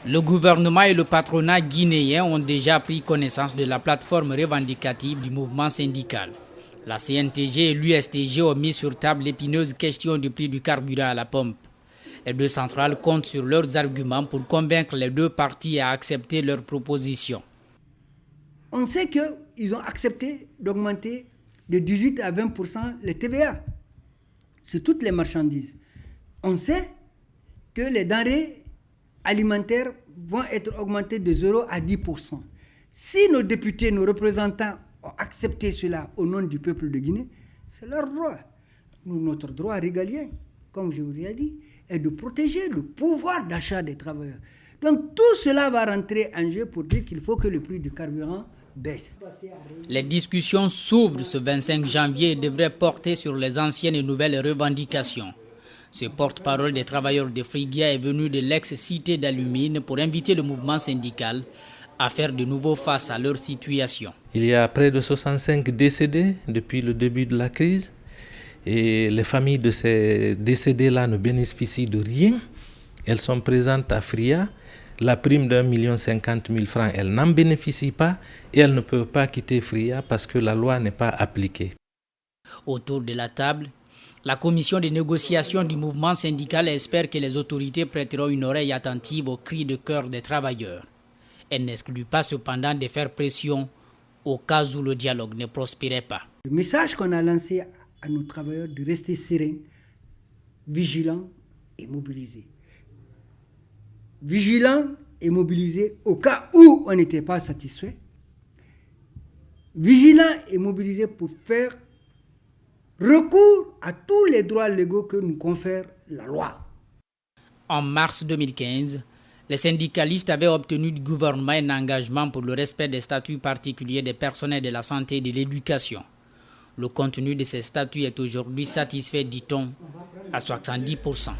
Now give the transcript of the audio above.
Le gouvernement et le patronat guinéen ont déjà pris connaissance de la plateforme revendicative du mouvement syndical. La CNTG et l'USTG ont mis sur table l'épineuse question du prix du carburant à la pompe. Les deux centrales comptent sur leurs arguments pour convaincre les deux parties à accepter leurs propositions. On sait qu'ils ont accepté d'augmenter de 18 à 20% les TVA sur toutes les marchandises. On sait que les denrées alimentaires vont être augmentées de 0 à 10%. Si nos députés, nos représentants ont accepté cela au nom du peuple de Guinée, c'est leur droit. Nous, notre droit régalien, comme je vous l'ai dit, est de protéger le pouvoir d'achat des travailleurs. Donc tout cela va rentrer en jeu pour dire qu'il faut que le prix du carburant baisse. Les discussions s'ouvrent ce 25 janvier et devraient porter sur les anciennes et nouvelles revendications. Ce porte-parole des travailleurs de Frigia est venu de l'ex-cité d'Alumine pour inviter le mouvement syndical à faire de nouveau face à leur situation. Il y a près de 65 décédés depuis le début de la crise et les familles de ces décédés-là ne bénéficient de rien. Elles sont présentes à Fria. La prime d'1 50 000 francs, elles n'en bénéficient pas et elles ne peuvent pas quitter Fria parce que la loi n'est pas appliquée. Autour de la table, la commission de négociation du mouvement syndical espère que les autorités prêteront une oreille attentive aux cris de cœur des travailleurs. Elle n'exclut pas cependant de faire pression au cas où le dialogue ne prospérait pas. Le message qu'on a lancé à nos travailleurs de rester sereins, vigilants et mobilisés. Vigilants et mobilisés au cas où on n'était pas satisfait. Vigilants et mobilisés pour faire recours à tous les droits légaux que nous confère la loi. En mars 2015, les syndicalistes avaient obtenu du gouvernement un engagement pour le respect des statuts particuliers des personnels de la santé et de l'éducation. Le contenu de ces statuts est aujourd'hui satisfait, dit-on, à 70%.